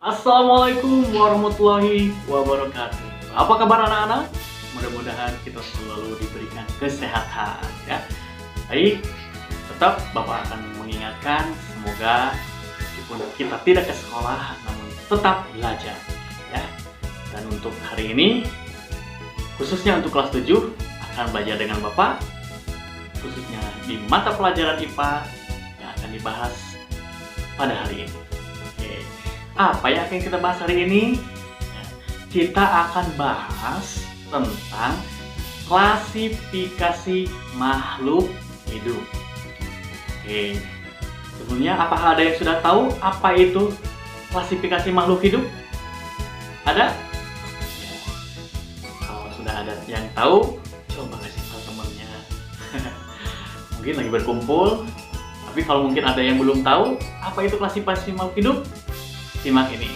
Assalamualaikum warahmatullahi wabarakatuh. Apa kabar anak-anak? Mudah-mudahan kita selalu diberikan kesehatan ya. Baik, tetap Bapak akan mengingatkan semoga meskipun kita tidak ke sekolah namun tetap belajar ya. Dan untuk hari ini khususnya untuk kelas 7 akan belajar dengan Bapak khususnya di mata pelajaran IPA yang akan dibahas pada hari ini. Apa yang akan kita bahas hari ini? Kita akan bahas tentang klasifikasi makhluk hidup. Oke, sebelumnya apakah ada yang sudah tahu apa itu klasifikasi makhluk hidup? Ada? Ya. Kalau sudah ada yang tahu, coba kasih tahu temannya. Mungkin lagi berkumpul, tapi kalau mungkin ada yang belum tahu apa itu klasifikasi makhluk hidup, simak ini.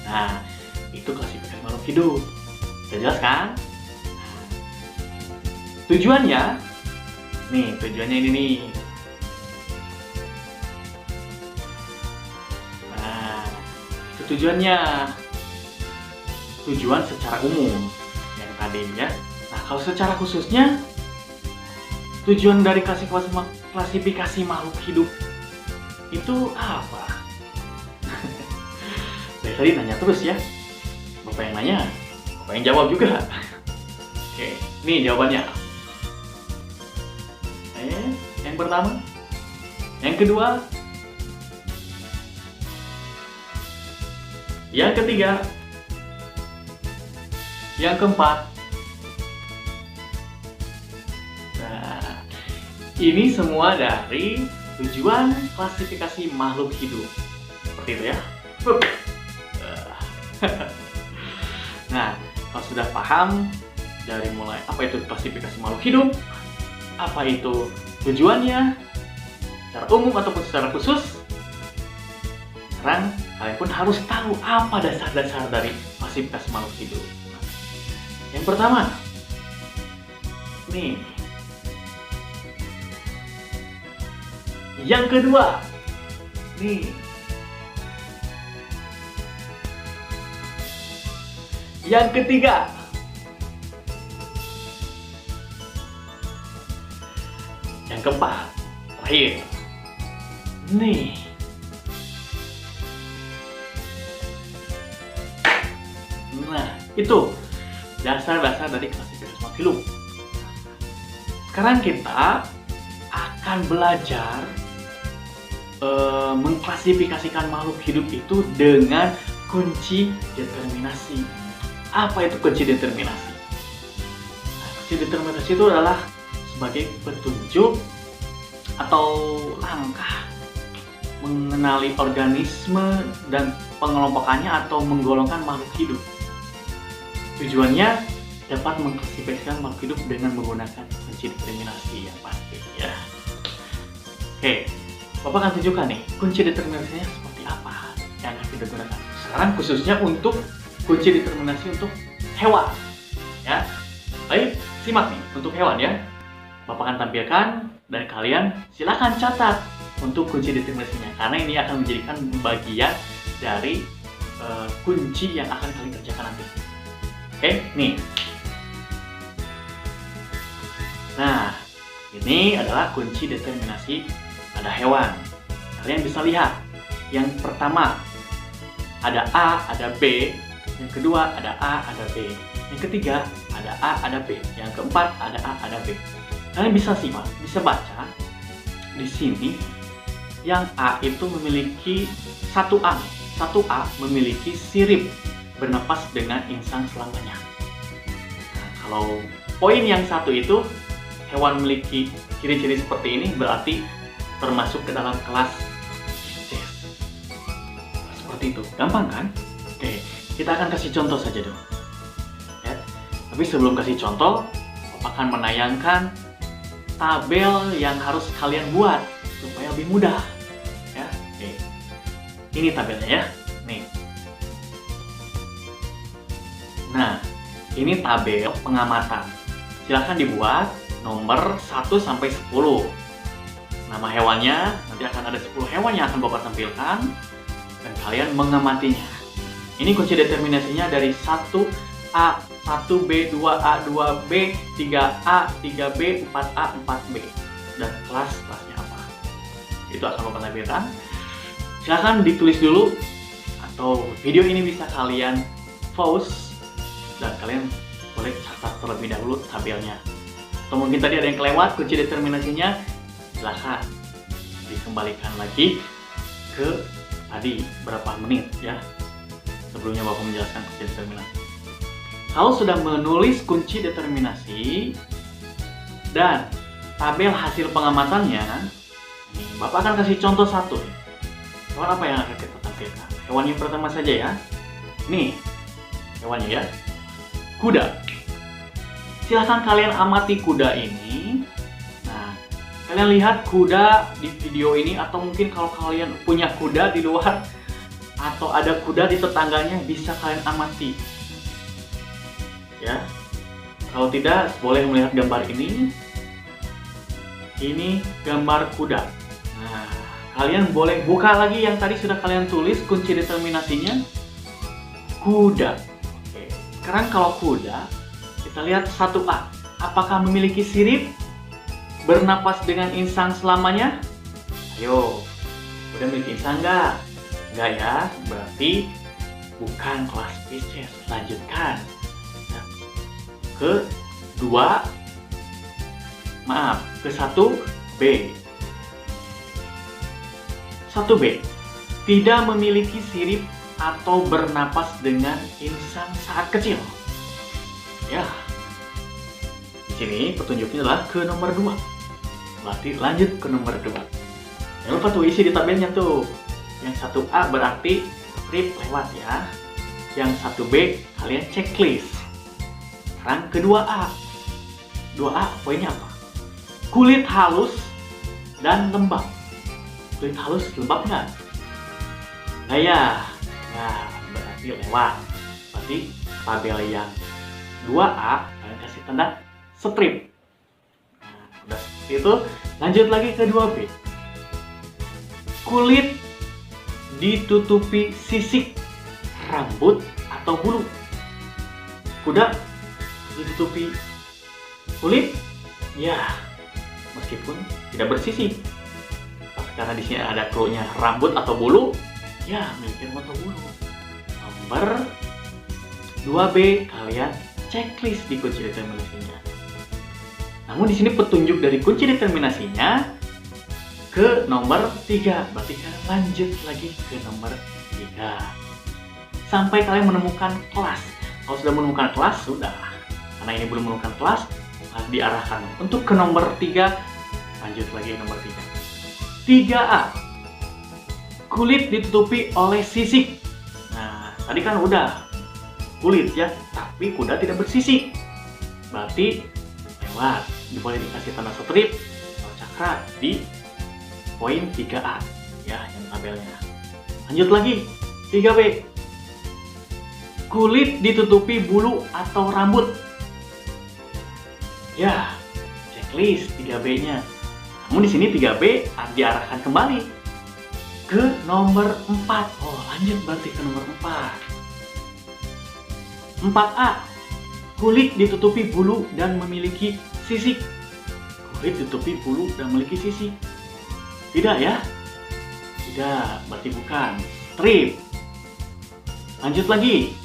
Nah, itu klasifikasi makhluk hidup. Sudah jelas kan? Tujuannya, tujuannya ini nih. Nah, itu tujuannya. Tujuan secara umum yang tadi ya. Nah, kalau secara khususnya, tujuan dari klasifikasi makhluk hidup itu apa? Dari tadi nanya terus ya. Bapak yang nanya, Bapak yang jawab juga. Oke, nih jawabannya. Yang pertama, yang kedua, yang ketiga, yang keempat. Nah, ini semua dari tujuan klasifikasi makhluk hidup. Seperti itu ya. Nah, kalau sudah paham dari mulai apa itu klasifikasi makhluk hidup, apa itu tujuannya, secara umum ataupun secara khusus, sekarang kalian pun harus tahu apa dasar-dasar dari klasifikasi makhluk hidup. Yang pertama, nih. Yang kedua, nih. Yang ketiga, yang keempat, terakhir, nih. Nah, itu dasar-dasar dari klasifikasi makhluk hidup. Sekarang kita akan belajar mengklasifikasikan makhluk hidup itu dengan kunci determinasi. Apa itu kunci determinasi? Nah, kunci determinasi itu adalah sebagai petunjuk atau langkah mengenali organisme dan pengelompokannya atau menggolongkan makhluk hidup. Tujuannya dapat mengklasifikasikan makhluk hidup dengan menggunakan kunci determinasi yang pasti ya. Oke, Bapak akan tunjukkan nih kunci determinasinya seperti apa yang akan kita gunakan. Sekarang khususnya untuk kunci determinasi untuk hewan ya. Baik, simak nih untuk hewan ya. Bapak akan tampilkan dan kalian silakan catat untuk kunci determinasinya karena ini akan menjadikan bagian dari kunci yang akan kalian kerjakan nanti. Oke, nih. Nah, ini adalah kunci determinasi pada hewan. Kalian bisa lihat. Yang pertama, ada A, ada B. Yang kedua, ada A, ada B. Yang ketiga, ada A, ada B. Yang keempat, ada A, ada B. Kalian bisa simak, bisa baca. Di sini, yang A itu memiliki satu A. Satu A memiliki sirip bernapas dengan insang selamanya. Nah, kalau poin yang satu itu hewan memiliki ciri-ciri seperti ini berarti termasuk ke dalam kelas Pisces. Seperti itu, gampang kan? Oke, kita akan kasih contoh saja dong. Ya. Tapi sebelum kasih contoh, Bapak akan menayangkan tabel yang harus kalian buat supaya lebih mudah. Ya, oke. Ini tabelnya ya. Nih. Nah, ini tabel pengamatan. Silahkan dibuat nomor 1 sampai 10. nama hewannya, nanti akan ada 10 hewan yang akan Bapak tampilkan, dan kalian mengamatinya. Ini kunci determinasinya dari 1A, 1B, 2A, 2B, 3A, 3B, 4A, 4B. Dan kelasnya apa. Itu akan Bapak tampilkan. Silahkan ditulis dulu, atau video ini bisa kalian pause, dan kalian boleh catat terlebih dahulu tabelnya. Atau mungkin tadi ada yang kelewat kunci determinasinya, silahkan dikembalikan lagi ke tadi berapa menit ya sebelumnya Bapak menjelaskan kunci determinasi. Kalau sudah menulis kunci determinasi dan tabel hasil pengamatannya, nih, Bapak akan kasih contoh satu. Hewan apa yang akan kita tampilkan? Hewan yang pertama saja ya. Nih, hewannya ya. Kuda. Silahkan kalian amati kuda ini. Nah, kalian lihat kuda di video ini, atau mungkin kalau kalian punya kuda di luar atau ada kuda di tetangganya, bisa kalian amati. Ya. Kalau tidak, boleh melihat gambar ini. Ini gambar kuda. Nah, kalian boleh buka lagi yang tadi sudah kalian tulis kunci determinasinya. Kuda. Oke. Sekarang kalau kuda, kita lihat 1A. Apakah memiliki sirip? Bernapas dengan insang selamanya? Ayo, udah memiliki insang nggak? Nggak ya, berarti bukan kelas Pisces. Lanjutkan. Ke 1B. 1B. Tidak memiliki sirip atau bernapas dengan insang saat kecil. Ya. Di sini petunjuknya adalah ke nomor 2. Berarti lanjut ke nomor 2. Jangan lupa tuh isi di tabelnya tuh. Yang 1A berarti strip lewat ya. Yang 1B kalian checklist. Sekarang ke 2A. 2A poinnya apa? Kulit halus dan lembab. Kulit halus lembab nggak? Nah ya, nah berarti lewat. Berarti tabel yang 2A kalian kasih tanda strip. Nah, udah seperti itu. Lanjut lagi ke 2B. Kulit ditutupi sisik, rambut atau bulu. Kuda ditutupi kulit, ya meskipun tidak bersisik. Tapi karena di sini ada clue-nya rambut atau bulu, ya memiliki rambut atau bulu. Nomor 2B kalian checklist di kunci determinasinya. Namun di sini petunjuk dari kunci determinasinya ke nomor 3. Berarti kalian lanjut lagi ke nomor 3. Sampai kalian menemukan kelas. Kalau sudah menemukan kelas, sudah. Karena ini belum menemukan kelas, diarahkan untuk ke nomor 3. Lanjut lagi nomor 3. 3A. Kulit ditutupi oleh sisik. Nah, tadi kan udah kulit ya, tapi kuda tidak bersisik. Berarti lewat. Boleh dikasih tanda strip atau cakra di poin 3A ya, yang tabelnya. Lanjut lagi 3B. Kulit ditutupi bulu atau rambut. Ya, checklist 3B-nya. Namun di sini 3B diarahkan kembali ke nomor 4. Oh, lanjut berarti ke nomor 4. 4A. Kulit ditutupi bulu dan memiliki sisik. Kulit ditutupi bulu dan memiliki sisik. Tidak ya? Tidak, berarti bukan. Strip. Lanjut lagi.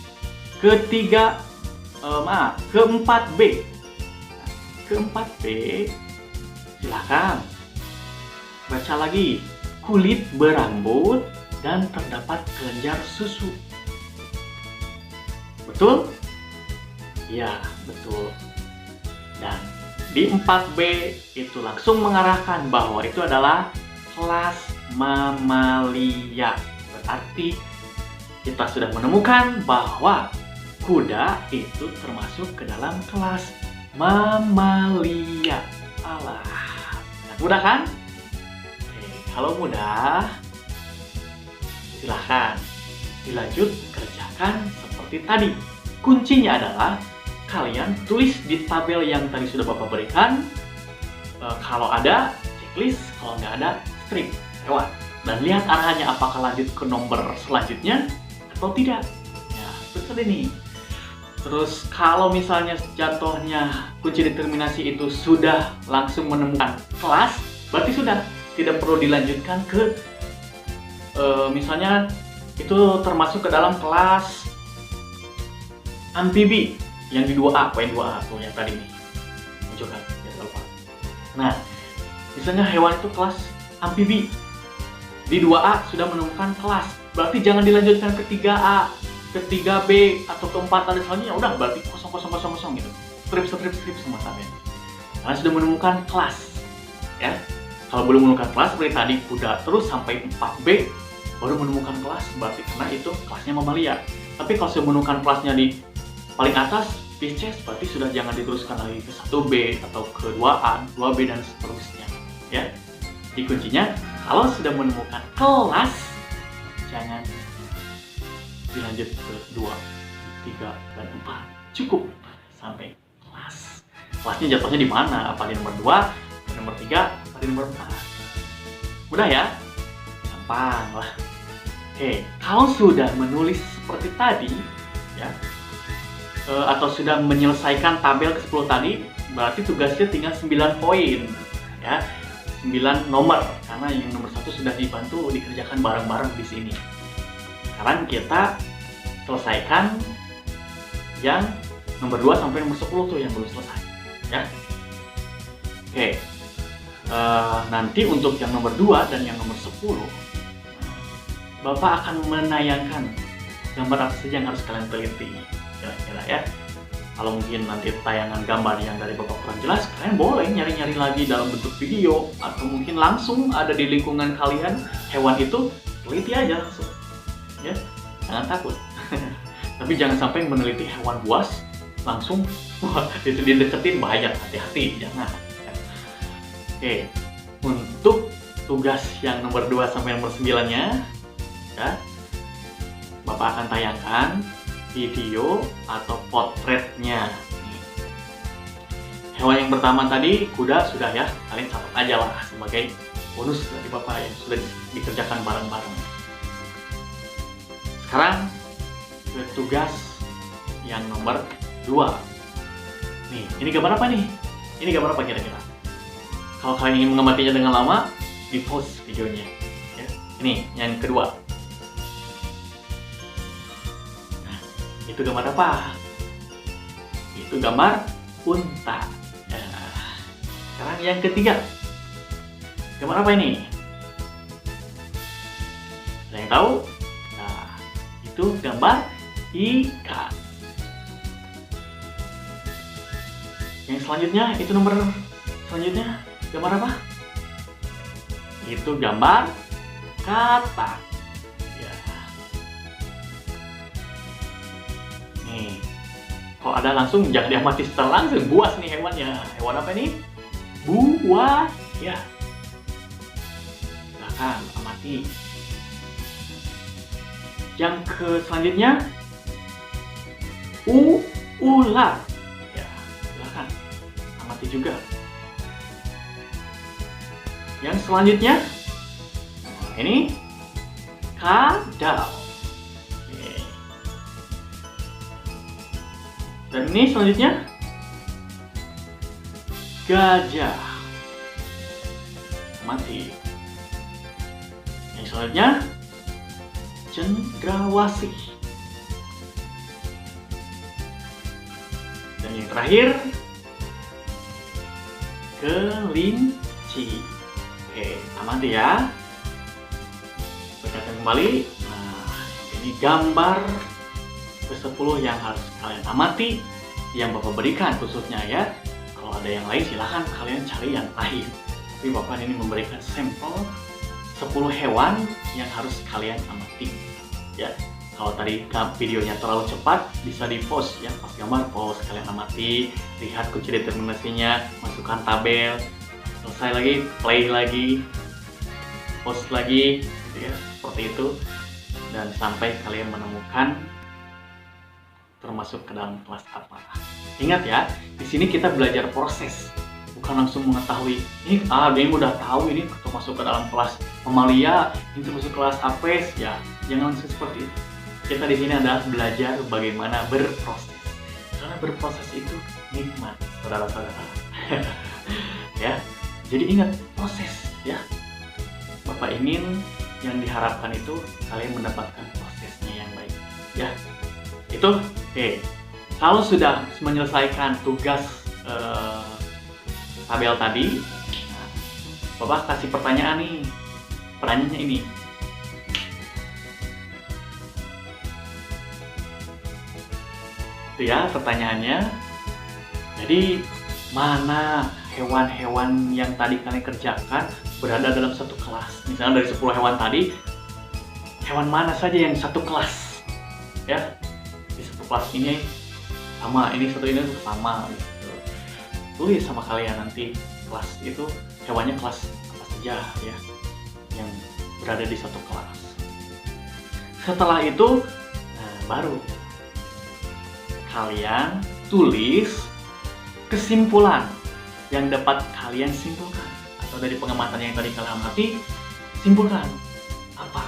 Ke-4B. Ke-4B. Silakan. Baca lagi. Kulit berambut dan terdapat kelenjar susu. Betul? Ya, betul. Dan di 4B itu langsung mengarahkan bahwa itu adalah kelas mamalia. Berarti kita sudah menemukan bahwa kuda itu termasuk ke dalam kelas mamalia. Alah, mudah kan? Oke, kalau mudah, silahkan dilanjut kerjakan seperti tadi. Kuncinya adalah kalian tulis di tabel yang tadi sudah Bapak berikan. Kalau ada, checklist, kalau nggak ada strip, lewat. Dan lihat arahannya apakah lanjut ke nomor selanjutnya atau tidak. Ya, seperti ini. Terus kalau misalnya jatuhnya kunci determinasi itu sudah langsung menemukan kelas, berarti sudah tidak perlu dilanjutkan ke misalnya itu termasuk ke dalam kelas amfibi yang di 2A, poin 2A tuh yang tadi nih. Munculkan, jangan lupa. Nah, misalnya hewan itu kelas amfibi. Di 2A sudah menemukan kelas. Berarti jangan dilanjutkan ke 3A, ke 3B atau ke 4 dan selanjutnya. Udah, berarti kosong gitu. Strip semua sampai. Karena sudah menemukan kelas. Ya. Kalau belum menemukan kelas seperti tadi kuda terus sampai 4B baru menemukan kelas, berarti karena itu kelasnya mamalia. Tapi kalau sudah menemukan kelasnya di paling atas, Pisces, berarti sudah jangan diteruskan lagi ke 1B atau ke 2A, 2B dan seterusnya. Ya. Di kuncinya, kalau sudah menemukan kelas, jangan dilanjut ke 2, 3, dan 4. Cukup sampai kelas. Kelasnya jatuhnya di mana? Apa di nomor 2, di nomor 3, apa di nomor 4? Mudah ya? Gampang lah. Oke, kalau sudah menulis seperti tadi, ya, atau sudah menyelesaikan tabel ke-10 tadi, berarti tugasnya tinggal 9 poin, ya, 9 nomor, karena yang nomor 1 sudah dibantu dikerjakan bareng-bareng di sini. Sekarang kita selesaikan yang nomor 2 sampai nomor 10 tuh yang belum selesai, ya. Oke, nanti untuk yang nomor 2 dan yang nomor 10, Bapak akan menayangkan gambar apa saja yang harus kalian teliti, kira-kira ya. Kalau mungkin nanti tayangan gambar yang dari Bapak kurang jelas, kalian boleh nyari-nyari lagi dalam bentuk video, atau mungkin langsung ada di lingkungan kalian hewan itu, teliti aja langsung, ya, jangan takut. Tapi jangan sampai meneliti hewan buas langsung, wah, itu dideketin bahaya, hati-hati, jangan. Oke, untuk tugas yang nomor 2 sampai nomor 9-nya, ya, Bapak akan tayangkan video atau potretnya. Hewan yang pertama tadi, kuda, sudah ya, kalian catat aja lah sebagai bonus dari Bapak yang sudah dikerjakan bareng-bareng. Sekarang ke tugas yang nomor 2. Nih, ini gambar apa nih? Ini gambar apa kira-kira? Kalau kalian ingin mengamatinya dengan lama, di pause videonya. Ya. Ini yang kedua. Nah, itu gambar apa? Itu gambar unta. Nah, sekarang yang ketiga. Gambar apa ini? Ada yang tahu? Nah, itu gambar ikan. Yang selanjutnya, itu nomor selanjutnya gambar apa? Itu gambar katak. Ya. Nih, kalau ada langsung jangan diamati secara langsung. Buas nih hewannya. Hewan apa ini? Buaya. Silahkan amati. Yang ke selanjutnya, ular. Ya, silahkan amati juga. Yang selanjutnya, ini kadal. Oke. Dan ini selanjutnya gajah. Mati. Yang selanjutnya cendrawasih. Dan yang terakhir kelinci. Oke, amati ya. Berkata kembali. Nah, ini gambar ke-10 yang harus kalian amati, yang Bapak berikan khususnya ya. Kalau ada yang lain silahkan kalian cari yang lain. Tapi Bapak ini memberikan sampel 10 hewan yang harus kalian amati. Ya, kalau tadi videonya terlalu cepat, bisa di pause ya. Pas gambar pause, kalian amati, lihat kunci determinasinya, masukkan tabel. Selesai lagi, play lagi, pause lagi, gitu ya, seperti itu, dan sampai kalian menemukan termasuk ke dalam kelas apa. Ingat ya, di sini kita belajar proses, bukan langsung mengetahui ini dia udah tahu ini masuk ke dalam kelas mamalia, ini masuk kelas apes ya. Jangan langsung seperti itu. Kita di sini adalah belajar bagaimana berproses. Karena berproses itu nikmat, saudara-saudara. Ya. Jadi ingat proses ya. Bapak ingin yang diharapkan itu kalian mendapatkan prosesnya yang baik. Ya. Itu oke. Kalau sudah menyelesaikan tugas tabel tadi, Bapak kasih pertanyaan nih. Pertanyaannya ini. Itu ya pertanyaannya. Jadi mana hewan-hewan yang tadi kalian kerjakan berada dalam satu kelas? Misalnya dari 10 hewan tadi, hewan mana saja yang satu kelas? Ya, di satu kelas ini sama, ini satu ini sama. Gitu. Tulis sama kalian nanti kelas itu hewannya kelas apa saja ya yang berada di satu kelas. Setelah itu baru kalian tulis kesimpulan yang dapat kalian simpulkan, atau dari pengamatan yang tadi kalian amati, simpulkan apa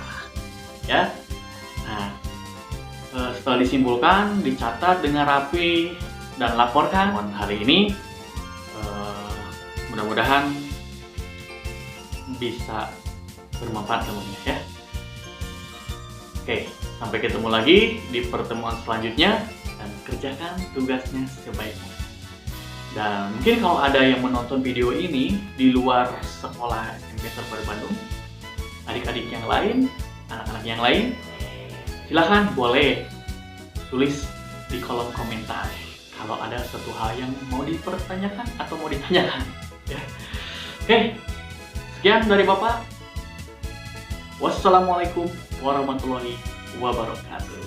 ya. Nah, setelah disimpulkan, dicatat dengan rapi dan laporkan. Hari ini mudah-mudahan bisa bermanfaat semuanya ya. Oke, sampai ketemu lagi di pertemuan selanjutnya dan kerjakan tugasnya sebaik-baiknya. Dan mungkin kalau ada yang menonton video ini di luar sekolah SMP Terpadu Bandung, adik-adik yang lain, anak-anak yang lain, silahkan boleh tulis di kolom komentar kalau ada satu hal yang mau dipertanyakan atau mau ditanyakan. Ya. Oke, sekian dari Bapak. Wassalamualaikum warahmatullahi wabarakatuh.